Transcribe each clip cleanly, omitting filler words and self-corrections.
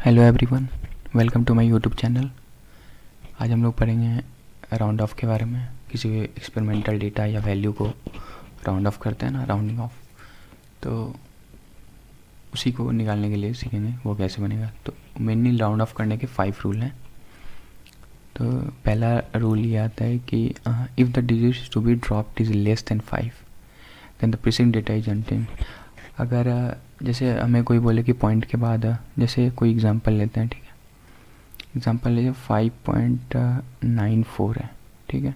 Hello everyone, welcome to my YouTube channel. आज हम लोग पढ़ेंगे राउंड ऑफ के बारे में। किसी भी एक्सपेरिमेंटल डेटा या वैल्यू को राउंड ऑफ करते हैं ना, राउंडिंग ऑफ, तो उसी को निकालने के लिए सीखेंगे वो कैसे बनेगा। तो मेनली राउंड ऑफ करने के 5 रूल हैं। तो पहला रूल ये आता है कि if the digit to be dropped is less than 5 then the preceding data is unchanged. अगर जैसे हमें कोई बोले कि पॉइंट के बाद जैसे कोई एग्जांपल लेते हैं, ठीक है, एग्जांपल लीजिए 5.94 है, ठीक है।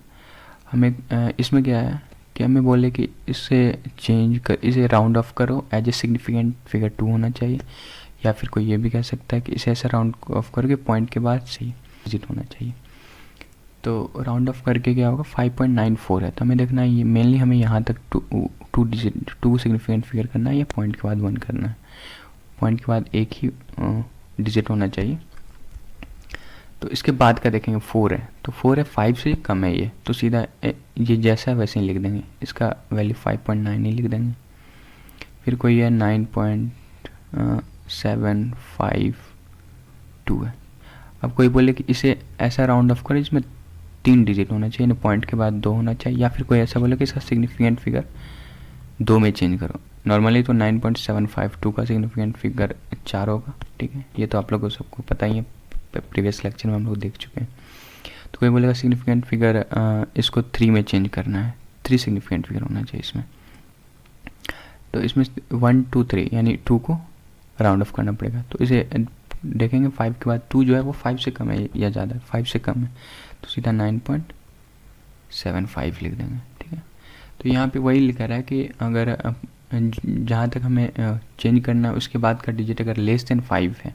हमें इसमें क्या है कि हमें बोले कि इसे चेंज कर, इसे राउंड ऑफ करो, एज ए सिग्निफिकेंट फिगर 2 होना चाहिए, या फिर कोई ये भी कह सकता है कि इसे ऐसा राउंड ऑफ करो कि पॉइंट के बाद सही डिजिट होना चाहिए। तो राउंड ऑफ करके क्या होगा, 5.94 है, तो हमें देखना है ये मेनली हमें यहाँ तक टू सिग्निफिकेंट फिगर करना है या पॉइंट के बाद 1 करना है। पॉइंट के बाद एक ही डिजिट होना चाहिए। तो इसके बाद का देखेंगे 4 है, तो 4 है, 5 से कम है ये, तो सीधा ये जैसा है वैसे ही लिख देंगे, इसका वैल्यू 5.9 ही लिख देंगे। फिर कोई है 9.752 है। अब कोई बोले कि इसे ऐसा राउंड ऑफ करो इसमें 3 डिजिट होना चाहिए, पॉइंट के बाद 2 होना चाहिए, या फिर कोई ऐसा बोले कि इसका सिग्निफिकेंट फिगर 2 में चेंज करो। नॉर्मली तो 9.752 का सिग्निफिकेंट फिगर 4 होगा, ठीक है, ये तो आप लोगों को सबको पता ही है, प्रीवियस लेक्चर में हम लोग देख चुके हैं। तो कोई बोलेगा सिग्निफिकेंट फिगर इसको 3 में चेंज करना है, 3 सिग्निफिकेंट फिगर होना चाहिए इसमें। तो इसमें 1 2 3 यानी 2 को राउंड ऑफ करना पड़ेगा। तो इसे देखेंगे 5 के बाद 2 जो है वो 5 से कम है या ज़्यादा है, 5 से कम है, तो सीधा 9.75 लिख देंगे, ठीक है। तो यहाँ पे वही लिखा रहा है कि अगर जहाँ तक हमें चेंज करना है उसके बाद का डिजिट अगर लेस देन 5 है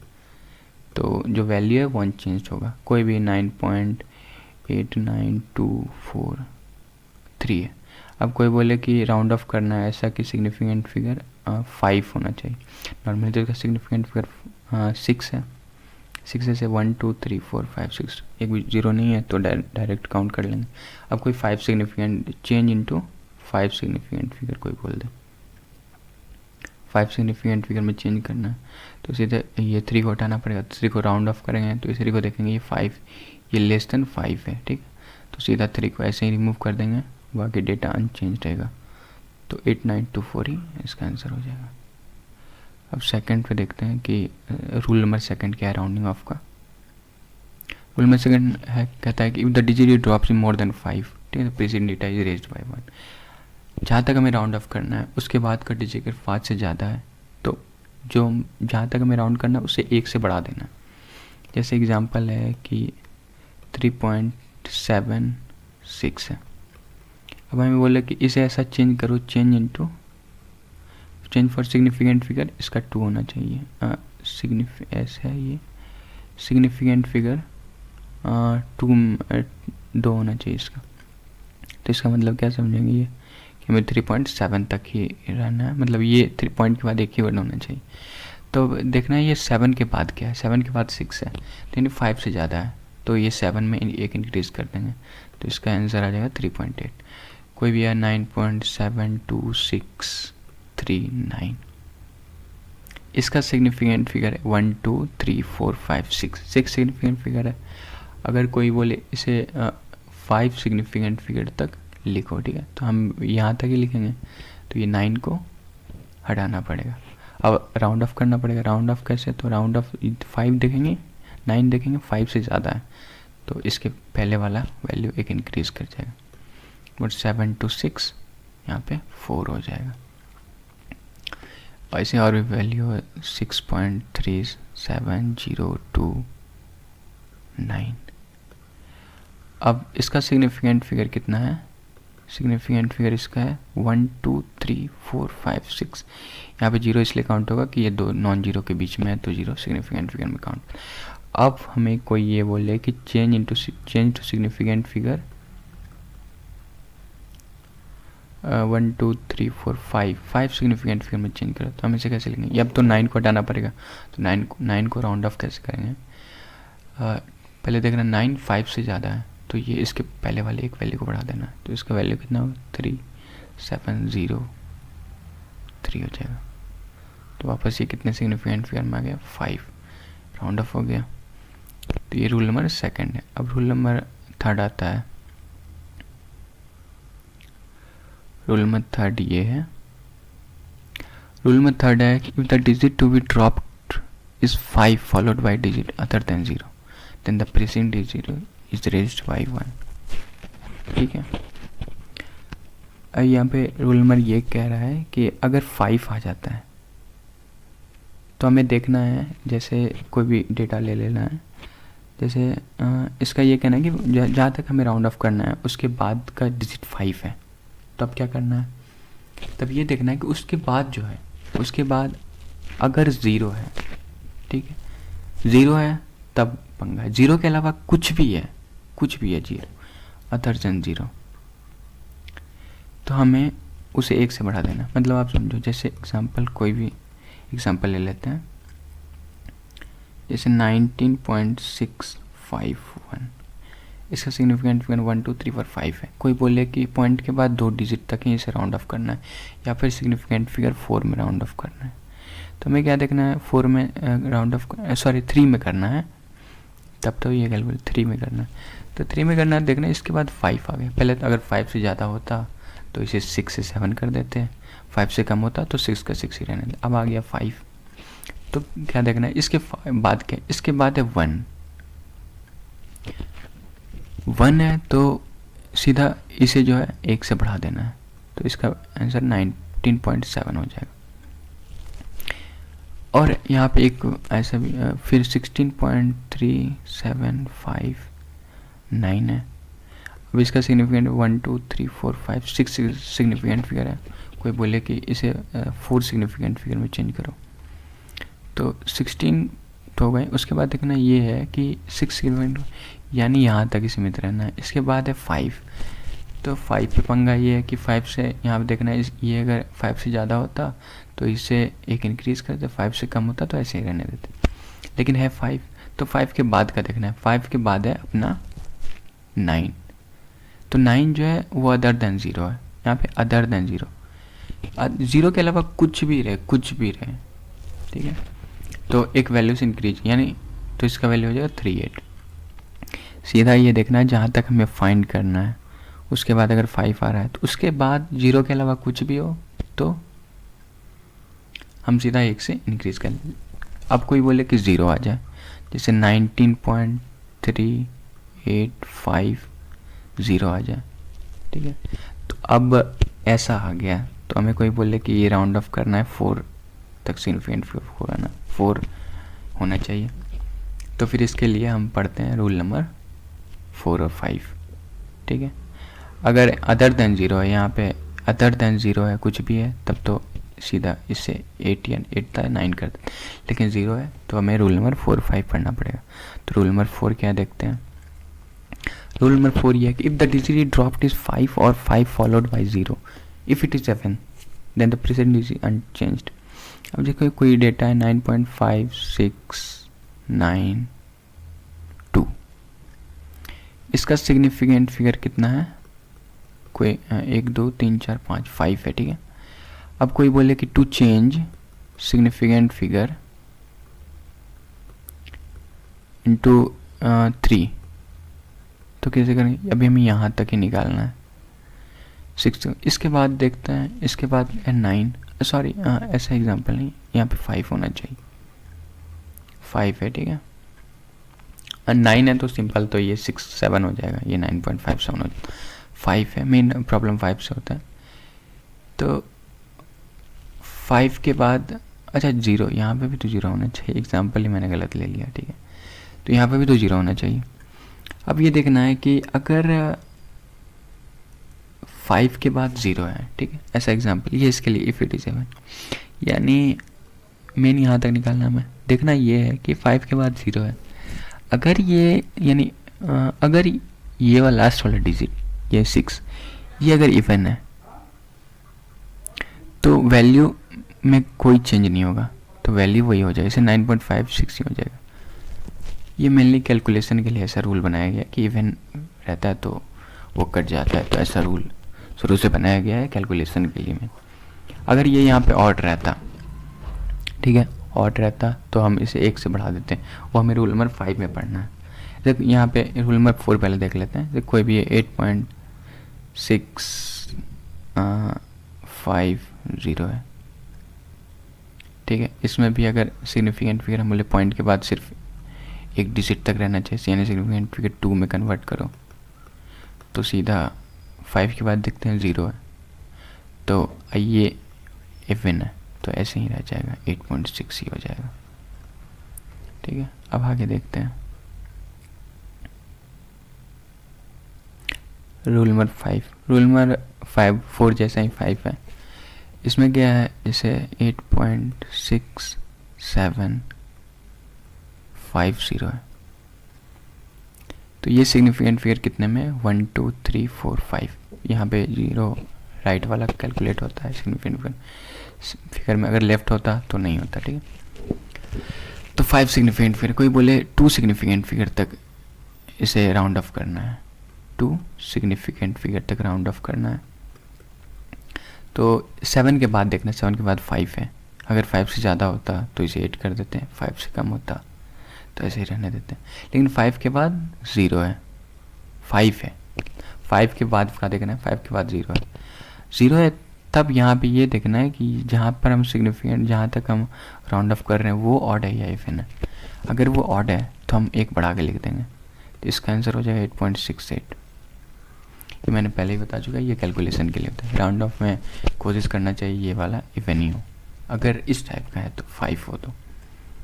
तो जो वैल्यू है वो अनचेंज होगा। कोई भी 9.89243 है। अब कोई बोले कि राउंड ऑफ करना है ऐसा कि सिग्निफिकेंट फिगर 5 होना चाहिए। नॉर्मली तो इसका सिग्निफिकेंट फिगर 6 है, 6 से 1 2 3 4 5 6, एक भी जीरो नहीं है तो डायरेक्ट काउंट कर लेंगे। अब कोई 5 significant change into 5 significant figure कोई बोल दे, 5 सिग्निफिकेंट फिगर में चेंज करना है, तो सीधे ये 3 को हटाना पड़ेगा। 3 को राउंड ऑफ करेंगे तो इस 3 को देखेंगे ये 5, ये लेस देन 5 है, ठीक है, तो सीधा 3 को ऐसे ही रिमूव कर देंगे, बाकी डेटा अनचेंज रहेगा। तो 8924 ही इसका आंसर हो जाएगा। अब सेकंड पे देखते हैं कि रूल नंबर सेकंड क्या है राउंडिंग ऑफ का। रूल नंबर सेकंड है, कहता है कि if the digit drops in more than 5, ठीक है, प्रीसिडिंग डेटा इज रेज्ड बाय 1। जहाँ तक हमें राउंड ऑफ करना है उसके बाद का डिजिट अगर 5 से ज़्यादा है तो जो जहाँ तक हमें राउंड करना है उससे 1 से बढ़ा देना। जैसे एग्जांपल है कि 3.76 है। अब हमें बोले कि इसे ऐसा चेंज करो, चेंज फॉर सिग्निफिकेंट फिगर इसका 2 होना चाहिए, ऐसा है ये सिग्निफिकेंट फिगर 2 होना चाहिए इसका। तो इसका मतलब क्या समझेंगे ये कि हमें 3.7 तक ही रहना है, मतलब ये 3 पॉइंट के बाद एक ही वर्ड होना चाहिए। तो देखना है ये 7 के बाद क्या है, 7 के बाद 6 है, तो यानी 5 से ज़्यादा है, तो ये 7 में एक इंक्रीज कर देंगे, तो इसका आंसर आ जाएगा 3.8। कोई भी है 9.72639, इसका सिग्निफिकेंट फिगर है 1 2 3 4 5 6 सिग्निफिकेंट फिगर है। अगर कोई बोले इसे 5 सिग्निफिकेंट फिगर तक लिखो, ठीक है, तो हम यहाँ तक ही लिखेंगे, तो ये 9 को हटाना पड़ेगा। अब राउंड ऑफ करना पड़ेगा। राउंड ऑफ कैसे, तो राउंड ऑफ 5 देखेंगे, 9 देखेंगे, 5 से ज़्यादा है तो इसके पहले वाला वैल्यू एक इंक्रीज कर जाएगा, बट 7 to 6 यहाँ पे 4 हो जाएगा। ऐसे और भी वैल्यू है 6.37029। अब इसका सिग्निफिकेंट फिगर कितना है, सिग्निफिकेंट फिगर इसका है 1 2 3 4 5 6। यहाँ पे 0 इसलिए काउंट होगा कि ये 2 नॉन जीरो के बीच में है, तो 0 सिग्निफिकेंट फिगर में काउंट। अब हमें कोई ये बोले कि change to significant figure 1 2 3 4 5 significant figure में चेंज करो, तो हम इसे कैसे लिखेंगे। अब तो 9 को हटाना पड़ेगा, तो 9 को राउंड ऑफ कैसे करेंगे। पहले देखना 9 5 से ज़्यादा है, तो ये इसके पहले वाले एक वैल्यू को बढ़ा देना, तो इसका वैल्यू कितना होगा 3703 हो जाएगा। तो वापस ये कितने सिग्निफिकेंट फिगर में आ गया 5। राउंड ऑफ हो गया। तो ये रूल नंबर सेकंड है। अब रूल नंबर थर्ड आता है। रूल नंबर थर्ड ये है, रूल नंबर थर्ड है कि if the digit to be dropped is 5 followed by digit other than 0 then the preceding digit is raised by 1। ठीक है, अब यहाँ पे रूल नंबर ये कह रहा है कि अगर 5 आ जाता है तो हमें देखना है, जैसे कोई भी डेटा ले लेना है, जैसे इसका ये कहना है कि जहाँ तक हमें राउंड ऑफ करना है उसके बाद का डिजिट 5 है। तो अब क्या करना है, तब ये देखना है कि उसके बाद जो है, उसके बाद अगर 0 है, ठीक है, 0 है तब पंगा, 0 के अलावा कुछ भी है 0 अदर देन 0, तो हमें उसे 1 से बढ़ा देना। मतलब आप समझो, जैसे एग्जांपल कोई भी एग्जांपल ले लेते हैं, जैसे 19.651, इसका सिग्निफिकेंट फिगर 1 2 3 4 5 है। कोई बोले कि पॉइंट के बाद 2 डिजिट तक ही इसे राउंड ऑफ करना है, या फिर सिग्निफिकेंट फिगर 4 में राउंड ऑफ करना है। तो हमें क्या देखना है, 4 में राउंड ऑफ 3 में करना है, तब तो ये कैलकुलेट 3 में करना है। तो 3 में करना है, देखना है इसके बाद 5 आ गया। पहले तो अगर 5 से ज़्यादा होता तो इसे 6 से 7 कर देते हैं, 5 से कम होता तो 6 का 6 ही रहने देते। अब आ गया 5, तो क्या देखना है, इसके बाद क्या, इसके बाद है 1 है, तो सीधा इसे जो है 1 से बढ़ा देना है। तो इसका आंसर 19.7 हो जाएगा। और यहाँ पे एक ऐसा भी फिर 16.3759 है। अब इसका सिग्निफिकेंट 1 2 3 4 5 6 सिग्निफिकेंट फिगर है। कोई बोले कि इसे 4 सिग्निफिकेंट फिगर में चेंज करो, तो 16 तो हो गए। उसके बाद देखना ये है कि 6 सिग्निफिकेंट, यानी यहाँ तक ही सीमित रहना है। इसके बाद है 5, तो 5 पे पंगा ये है कि 5 से यहाँ पे देखना है, ये अगर 5 से ज़्यादा होता तो इसे 1 इंक्रीज़ करते, 5 से कम होता तो ऐसे ही रहने देते, लेकिन है 5, तो 5 के बाद का देखना है। 5 के बाद है अपना 9, तो 9 जो है वो अदर देन 0 है। यहाँ पे अदर देन 0 के अलावा कुछ भी रहे, ठीक है, तो एक वैल्यू से इंक्रीज, यानी तो इसका वैल्यू हो जाएगा 38। सीधा ये देखना है जहाँ तक हमें फाइंड करना है, उसके बाद अगर 5 आ रहा है तो उसके बाद 0 के अलावा कुछ भी हो तो हम सीधा 1 से इंक्रीज कर लेंगे। अब कोई बोले कि 0 आ जाए, जैसे 19.385 आ जाए, ठीक है, तो अब ऐसा आ गया, तो हमें कोई बोले कि ये राउंड ऑफ करना है 4 तक, सिग्निफिकेंट 4 होना चाहिए। तो फिर इसके लिए हम पढ़ते हैं रूल नंबर 4 और 5, ठीक है। अगर अदर देन 0 है, यहाँ पे अदर देन 0 है, कुछ भी है, तब तो सीधा इससे 8 या 8 था 9 कर देते, लेकिन 0 है तो हमें रूल नंबर 4 5 पढ़ना पड़ेगा। तो रूल नंबर 4 क्या देखते हैं। रूल नंबर 4 ये है कि if the digit dropped is 5 और 5 followed by 0, if it is 7 then the present is unchanged. अब देखो कोई डेटा है 9.5692, इसका सिग्निफिकेंट फिगर कितना है, कोई 1 2 3 4 5 5 है, ठीक है। अब कोई बोले कि to change significant figure into 3, तो कैसे करेंगे, अभी हमें यहाँ तक ही निकालना है 6। इसके बाद देखते हैं, इसके बाद 9, सॉरी ऐसा एग्जांपल नहीं, यहाँ पे 5 होना चाहिए, 5 है, ठीक है। 9 है तो सिंपल, तो ये 6 7 हो जाएगा, ये 9.57 हो जाएगा। 5 है, मेन प्रॉब्लम 5 से होता है। तो 5 के बाद अच्छा 0, यहाँ पे भी तो 0 होना चाहिए, एग्जांपल ही मैंने गलत ले लिया, ठीक है। तो यहाँ पे भी तो 0 होना चाहिए। अब ये देखना है कि अगर 5 के बाद 0 है, ठीक है, ऐसा एग्जांपल ये इसके लिए इफ इट इज 7, यानी मेन यहाँ तक निकालना है। देखना ये है कि 5 के बाद 0 है, अगर ये यानी अगर ये वाला लास्ट वाला डिजिट ये 6 ये अगर इवन है तो वैल्यू में कोई चेंज नहीं होगा, तो वैल्यू वही हो जाएगा, इसे 9.56 ही हो जाएगा। ये मेनली कैलकुलेशन के लिए ऐसा रूल बनाया गया कि इवन रहता है तो वो कट जाता है, तो ऐसा रूल शुरू से बनाया गया है कैलकुलेशन के लिए में। अगर ये यहाँ पे ऑड रहता, ठीक है, ऑड रहता तो हम इसे 1 से बढ़ा देते हैं, वो हमें रूल नंबर 5 में पढ़ना है। जब यहाँ पे रूल नंबर 4 पहले देख लेते हैं। जब कोई भी 8.650 है, ठीक है। इसमें भी अगर सिग्निफिकेंट फिगर हम बोले पॉइंट के बाद सिर्फ एक डिजिट तक रहना चाहिए, यानी सिग्निफिकेंट फिगर 2 में कन्वर्ट करो तो सीधा 5 के बाद देखते हैं 0 है, तो ये इवन है तो ऐसे ही रह जाएगा, 8.6 ही हो जाएगा, ठीक है। अब आगे देखते हैं रूल नंबर 5। रूल नंबर 4 जैसा ही 5 है। इसमें क्या है, जैसे 8.6750 है, तो ये सिग्निफिकेंट फिगर कितने में, 1 2 3 4 5, यहाँ पे 0 राइट वाला कैलकुलेट होता है सिग्निफिकेंट फिगर में, अगर लेफ्ट होता तो नहीं होता, ठीक है। तो 5 सिग्निफिकेंट फिगर, कोई बोले 2 सिग्निफिकेंट फिगर तक इसे राउंड ऑफ करना है, 2 सिग्निफिकेंट फिगर तक राउंड ऑफ करना है, तो 7 के बाद देखना, 7 के बाद 5 है, अगर 5 से ज़्यादा होता तो इसे 8 कर देते हैं, 5 से कम होता तो ऐसे ही रहने देते हैं। लेकिन 5 के बाद 0 है, 5 है, 5 के बाद क्या देखना है, 5 के बाद 0 है, 0 है, तब यहाँ पे ये देखना है कि जहाँ पर हम सिग्निफिकेंट, जहाँ तक हम राउंड ऑफ कर रहे हैं वो ऑड है या इवन है। अगर वो ऑड है तो हम 1 बढ़ा के लिख देंगे, तो इसका आंसर हो जाएगा 8.68। ये मैंने पहले ही बता चुका है, ये कैलकुलेशन के लिए होता है। राउंड ऑफ में कोशिश करना चाहिए ये वाला इवन ही हो, अगर इस टाइप का है तो 5 हो तो।